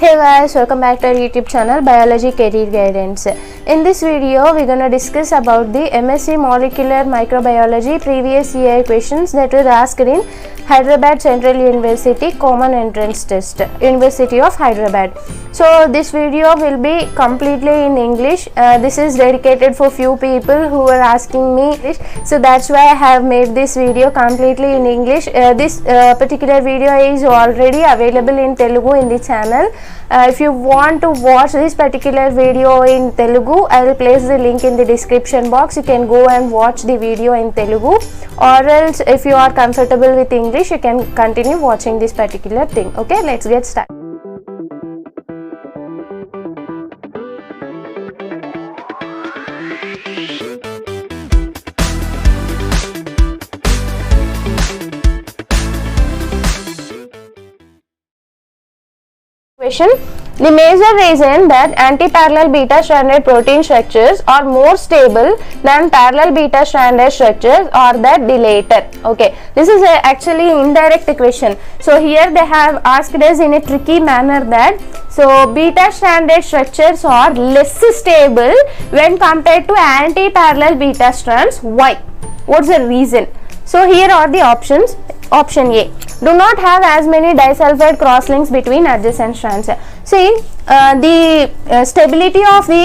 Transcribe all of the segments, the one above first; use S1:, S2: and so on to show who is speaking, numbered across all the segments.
S1: Hey guys, welcome back to our YouTube channel Biology Career Guidance. In this video, we're gonna discuss about the MSc Molecular Microbiology previous year questions that were asked in Hyderabad Central University Common Entrance Test, University of Hyderabad. So this video will be completely in English. This is dedicated for few people who are asking me English, so that's why I have made this video completely in English. This particular video is already available in Telugu in the channel. If you want to watch this particular video in Telugu, I will place the link in the description box. You can go and watch the video in Telugu, or else if you are comfortable with English, you can continue watching this particular thing. Okay, let's get started. Question: the major reason that anti-parallel beta-stranded protein structures are more stable than parallel beta-stranded structures are the delator. Okay, this is actually indirect question. So here they have asked us in a tricky manner that beta-stranded structures are less stable when compared to anti-parallel beta strands. Why? What's the reason? So here are the options. Option A: do not have as many disulfide crosslinks between adjacent strands. See, the stability of the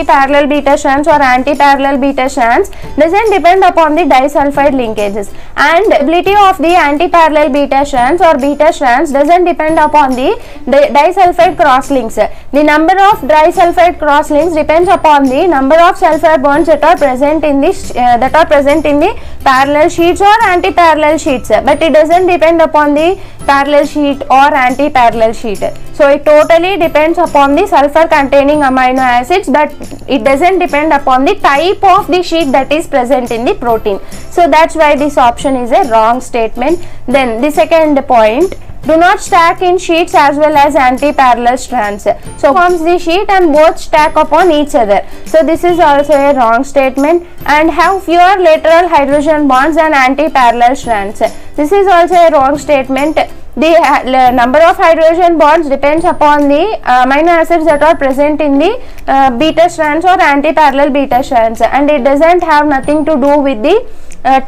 S1: parallel beta strands or anti-parallel beta strands doesn't depend upon the disulfide linkages, and stability of the anti-parallel beta strands or beta strands doesn't depend upon the disulfide crosslinks. The number of disulfide crosslinks depends upon the number of sulfur bonds that are present in the parallel sheets or anti-parallel sheets, but it doesn't depend upon the parallel sheet or anti-parallel sheet. So it totally depends upon the sulfur containing amino acids, but it doesn't depend upon the type of the sheet that is present in the protein. So that's why this option is a wrong statement. Then the second point: do not stack in sheets as well as anti-parallel strands. So forms the sheet and both stack upon each other. So this is also a wrong statement. And have fewer lateral hydrogen bonds than anti-parallel strands. This is also a wrong statement. The number of hydrogen bonds depends upon the amino acids that are present in the beta strands or anti-parallel beta strands, and it doesn't have nothing to do with the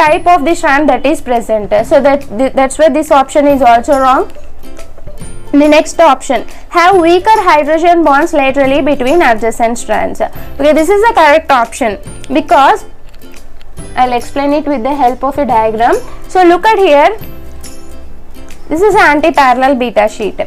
S1: type of the strand that is present. So that's why this option is also wrong. The next option: have weaker hydrogen bonds laterally between adjacent strands. Okay, this is the correct option, because I'll explain it with the help of a diagram. So look at here. This is an anti-parallel beta sheet.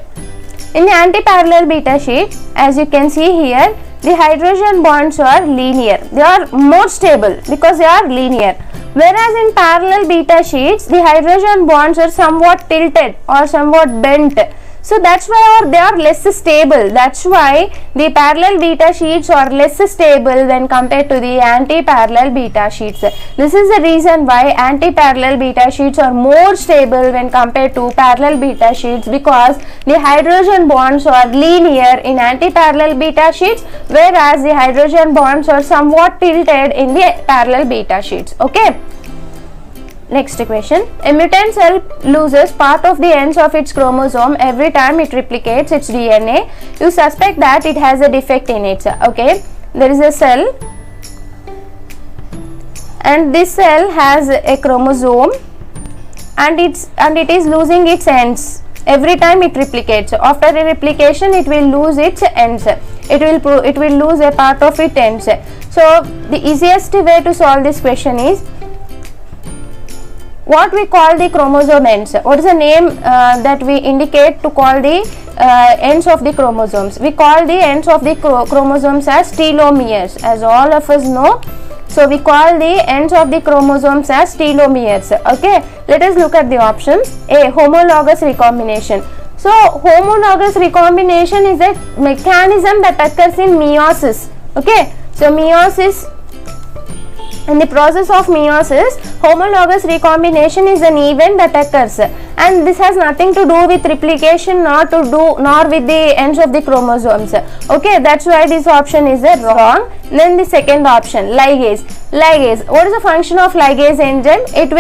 S1: In the anti-parallel beta sheet, as you can see here, the hydrogen bonds are linear. They are more stable because they are linear. Whereas in parallel beta sheets, the hydrogen bonds are somewhat tilted or somewhat bent. So that's why they are less stable. That's why the parallel beta sheets are less stable when compared to the anti-parallel beta sheets. This is the reason why anti-parallel beta sheets are more stable when compared to parallel beta sheets, because the hydrogen bonds are linear in anti-parallel beta sheets, whereas the hydrogen bonds are somewhat tilted in the parallel beta sheets. Okay. Next question: a mutant cell loses part of the ends of its chromosome every time it replicates its DNA. You suspect that it has a defect in it. Okay, there is a cell, and this cell has a chromosome, and it is losing its ends every time it replicates. After a replication, it will lose its ends. It will lose a part of its ends. So the easiest way to solve this question is, what we call the chromosome ends. What is the name that we indicate to call the ends of the chromosomes? We call the ends of the chromosomes as telomeres, as all of us know. So we call the ends of the chromosomes as telomeres. Okay, let us look at the options. A: homologous recombination. So homologous recombination is a mechanism that occurs in meiosis. Okay, so meiosis In the process of meiosis, homologous recombination is an event that occurs, and this has nothing to do with replication nor with the ends of the chromosomes. Okay, that's why this option is wrong. Then the second option, ligase. What is the function of ligase enzyme? It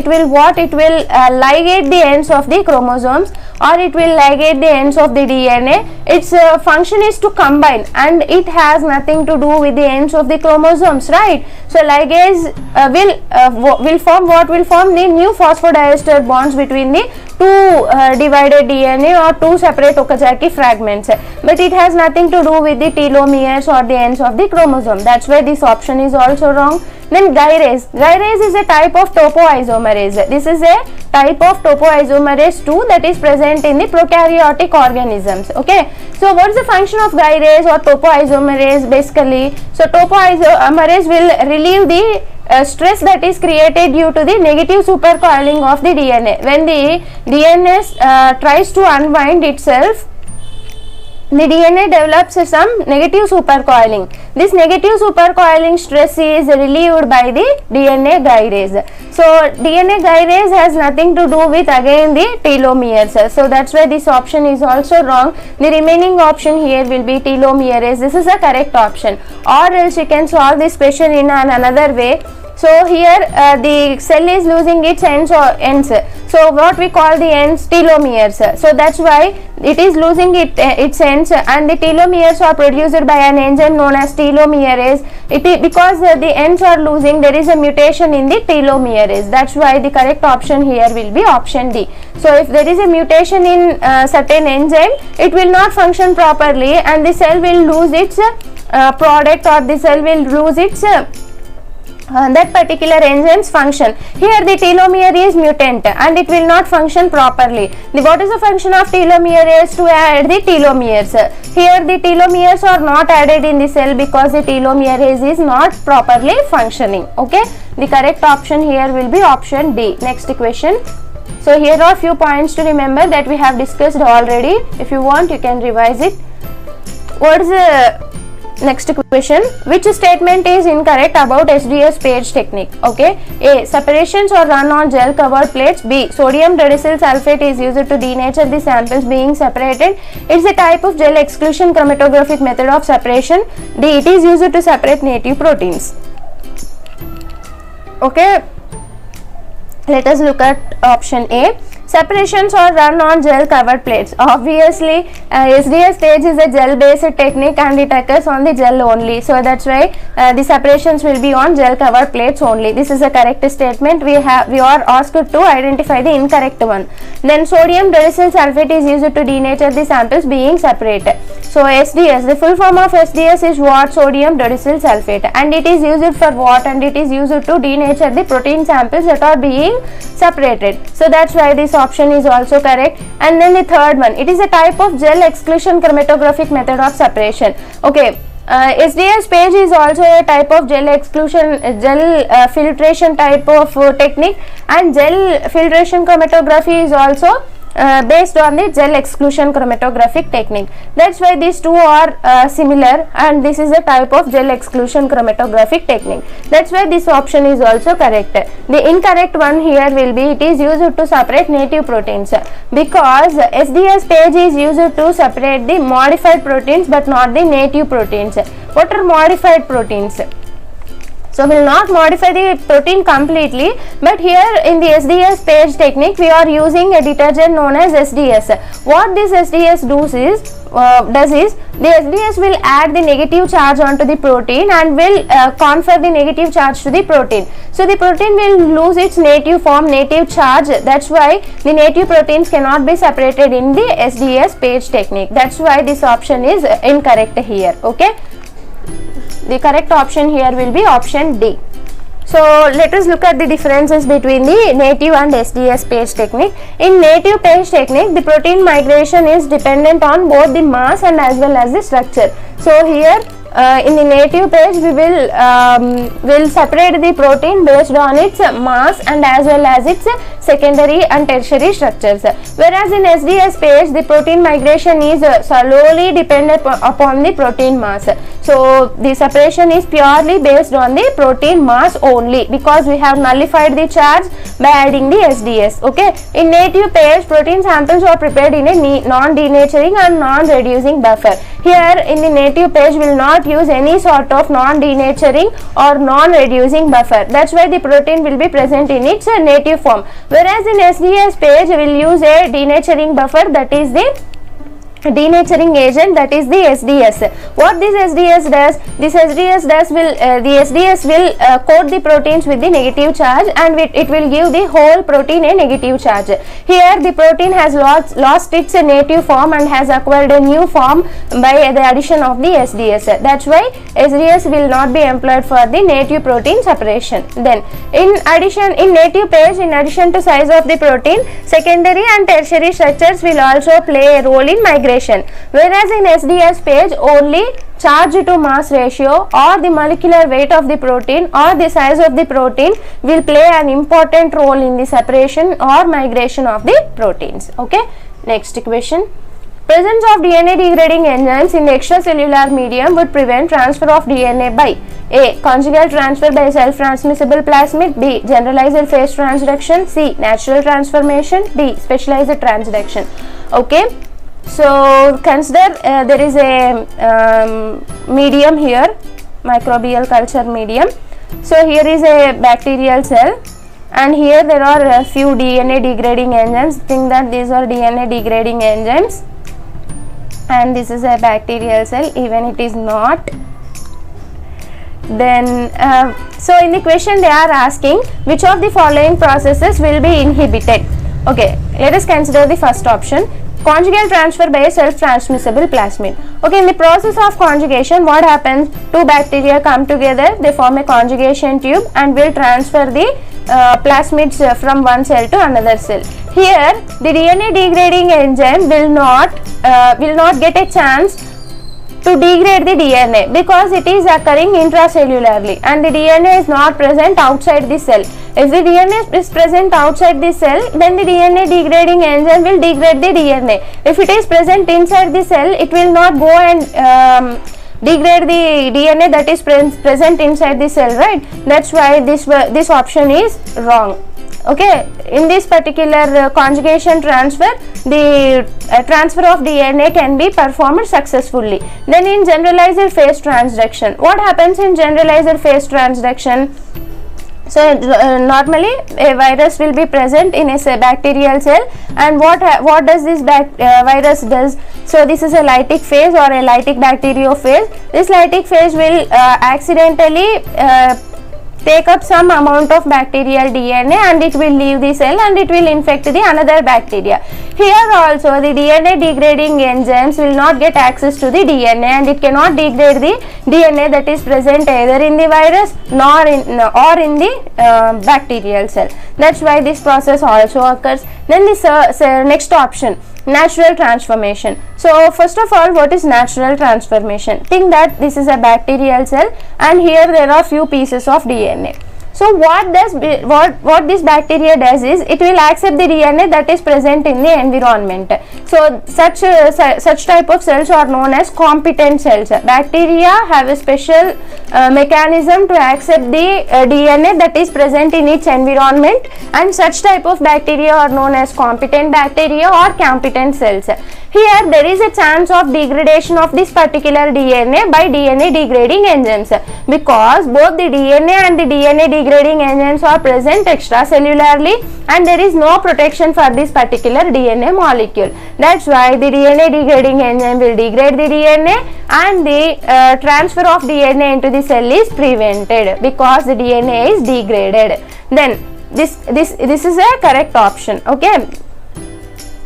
S1: will ligate the ends of the chromosomes, or it will ligate the ends of the DNA. Its function is to combine, and it has nothing to do with the ends of the chromosomes, right? So ligase will form the new phosphodiester bonds between the two divided DNA or two separate Okazaki fragments, but it has nothing to do with the telomeres or the ends of the chromosome. That's why this option is also wrong. Then gyrase is a type of topoisomerase. This is a type of topoisomerase 2 that is present in the prokaryotic organisms. Okay, so what is the function of gyrase or topoisomerase? Basically, so topoisomerase will relieve the stress that is created due to the negative supercoiling of the DNA. When the DNA tries to unwind itself, the DNA develops some negative supercoiling. This negative supercoiling stress is relieved by the DNA gyrase. So DNA gyrase has nothing to do with again the telomeres. So that's why this option is also wrong. The remaining option here will be telomerase. This is the correct option. Or else you can solve this question in another way. So here the cell is losing its ends. So what we call the ends? Telomeres. So that's why it is losing its ends, and the telomeres are produced by an enzyme known as telomerase. Because the ends are losing, there is a mutation in the telomerase. That's why the correct option here will be option D. So if there is a mutation in certain enzyme, it will not function properly, and the cell will lose its product, or the cell will lose its that particular enzyme's function. Here the telomere is mutant and it will not function properly. What is the function of telomerase? To add the telomeres. Here the telomeres are not added in the cell because the telomerase is not properly functioning. Okay, the correct option here will be option D. Next question. So here are few points to remember that we have discussed already. If you want, you can revise it. What is the next question? Which statement is incorrect about SDS page technique? Okay, A. Separations are run on gel covered plates. B. Sodium radicyl sulfate is used to denature the samples being separated. It's a type of gel exclusion chromatographic method of separation. D. It is used to separate native proteins. Okay, let us look at option A. Separations are run on gel covered plates. Obviously, SDS stage is a gel based technique and it occurs on the gel only. So that's why the separations will be on gel covered plates only. This is a correct statement. We are asked to identify the incorrect one. Then sodium radicyl sulfate is used to denature the samples being separated. So SDS, the full form of SDS is what? Sodium radicyl sulfate, and it is used for what? And it is used to denature the protein samples that are being separated. So that's why this option is also correct. And then the third one, it is a type of gel exclusion chromatographic method of separation. Okay, SDS page is also a type of gel exclusion, filtration type of technique, and gel filtration chromatography is also based on the gel exclusion chromatographic technique. That's why these two are similar, and this is a type of gel exclusion chromatographic technique. That's why this option is also correct. The incorrect one here will be, it is used to separate native proteins, because SDS page is used to separate the modified proteins but not the native proteins. What are modified proteins? So we will not modify the protein completely, but here in the SDS page technique we are using a detergent known as SDS. What this SDS does is the SDS will add the negative charge onto the protein and will confer the negative charge to the protein. So the protein will lose its native form, native charge. That's why the native proteins cannot be separated in the SDS page technique. That's why this option is incorrect here. Okay, the correct option here will be option D. So let us look at the differences between the native and SDS page technique. In native page technique, the protein migration is dependent on both the mass and as well as the structure. So here in the native page we will separate the protein based on its mass and as well as its secondary and tertiary structures, whereas in SDS page the protein migration is solely dependent upon the protein mass. So the separation is purely based on the protein mass only, because we have nullified the charge by adding the SDS. Okay, in native page protein samples are prepared in a non-denaturing and non-reducing buffer. Here in the native page will not use any sort of non-denaturing or non-reducing buffer. That's why the protein will be present in its native form, whereas in SDS page we will use a denaturing buffer, that is the denaturing agent, that is the SDS. What this SDS does? This SDS will coat the proteins with the negative charge, and it will give the whole protein a negative charge. Here the protein has lost its native form and has acquired a new form by the addition of the SDS. That's why SDS will not be employed for the native protein separation. Then in addition, in native page, in addition to size of the protein, secondary and tertiary structures will also play a role in migration, whereas in SDS page only charge to mass ratio or the molecular weight of the protein or the size of the protein will play an important role in the separation or migration of the proteins. Okay, next question. Presence of DNA degrading enzymes in the extracellular medium would prevent transfer of DNA by A. Conjugate transfer by self-transmissible plasmid, B. Generalized phase transduction, C. Natural transformation, D. Specialized transduction. Okay, so consider there is a medium here, microbial culture medium. So here is a bacterial cell, and here there are a few DNA degrading enzymes. Think that these are DNA degrading enzymes, and this is a bacterial cell, even it is not. Then so in the question they are asking which of the following processes will be inhibited. Okay, let us consider the first option, conjugate transfer by a self-transmissible plasmid. Okay, in the process of conjugation, what happens? Two bacteria come together, they form a conjugation tube and will transfer the plasmids from one cell to another cell. Here, the DNA degrading enzyme will not get a chance to degrade the DNA because it is occurring intracellularly and the DNA is not present outside the cell. If the DNA is present outside the cell, then the DNA degrading enzyme will degrade the DNA. If it is present inside the cell, it will not go and degrade the DNA that is present inside the cell, right? That's why this option is wrong. Okay, in this particular conjugation transfer, the transfer of DNA can be performed successfully. Then in generalized phase transduction, what happens in generalized phase transduction? So normally a virus will be present in a bacterial cell, and what does this virus does? So this is a lytic phase or a lytic bacteriophase. This lytic phase will accidentally take up some amount of bacterial DNA and it will leave the cell and it will infect the another bacteria. Here also the DNA degrading enzymes will not get access to the DNA and it cannot degrade the DNA that is present either in the virus or in the bacterial cell. That's why this process also occurs. Then the next option, natural transformation. So first of all, what is natural transformation? Think that this is a bacterial cell and here there are few pieces of DNA. So what this bacteria does is it will accept the DNA that is present in the environment. So such type of cells are known as competent cells. Bacteria have a special mechanism to accept the DNA that is present in its environment, and such type of bacteria are known as competent bacteria or competent cells. Here there is a chance of degradation of this particular DNA by DNA degrading enzymes because both the DNA and the DNA degrading enzymes are present extracellularly and there is no protection for this particular DNA molecule. That's why the DNA degrading enzyme will degrade the DNA and the transfer of DNA into the cell is prevented because the DNA is degraded. Then this is a correct option. Okay.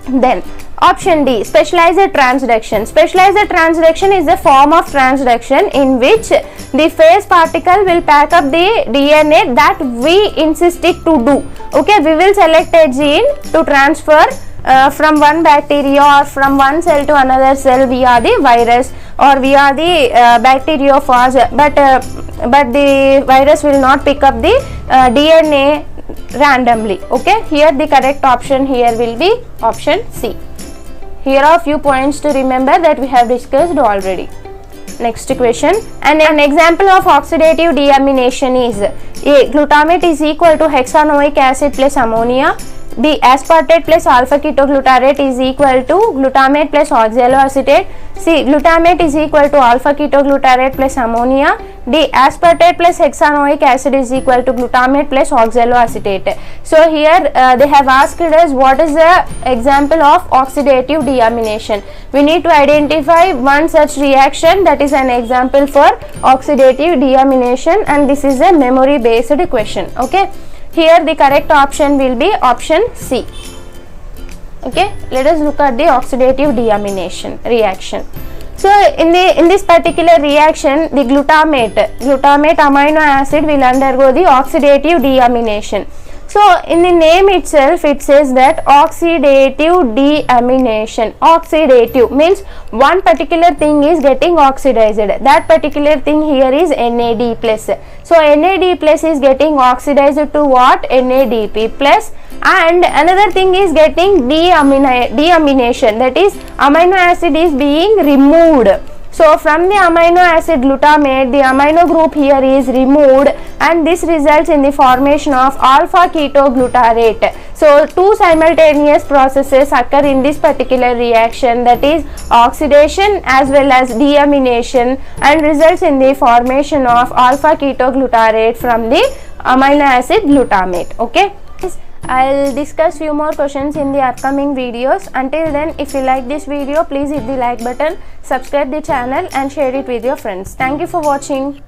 S1: Then option D, specialized transduction. Specialized transduction is a form of transduction in which the phase particle will pack up the DNA that we insist it to do. Okay, we will select a gene to transfer from one bacteria or from one cell to another cell via the virus or via the bacteriophage, but the virus will not pick up the DNA randomly. Okay, here the correct option here will be option C. Here are few points to remember that we have discussed already. Next question, and an example of oxidative deamination is A. Glutamate is equal to hexanoic acid plus ammonia. B. Aspartate plus alpha ketoglutarate is equal to glutamate plus oxaloacetate. C. Glutamate is equal to alpha ketoglutarate plus ammonia. D. Aspartate plus hexanoic acid is equal to glutamate plus oxaloacetate. So here they have asked us what is the example of oxidative deamination. We need to identify one such reaction that is an example for oxidative deamination, and this is a memory based question. Okay, here the correct option will be option C. Okay, let us look at the oxidative deamination reaction. So in this particular reaction, the glutamate amino acid will undergo the oxidative deamination. So in the name itself it says that oxidative deamination. Oxidative means one particular thing is getting oxidized. That particular thing here is NAD plus. So NAD plus is getting oxidized to what? NADP plus, and another thing is getting deamination, that is amino acid is being removed. So from the amino acid glutamate, the amino group here is removed, and this results in the formation of alpha ketoglutarate. So two simultaneous processes occur in this particular reaction, that is oxidation as well as deamination, and results in the formation of alpha ketoglutarate from the amino acid glutamate. Okay, I'll discuss few more questions in the upcoming videos. Until then, if you like this video, please hit the like button, subscribe the channel and share it with your friends. Thank you for watching.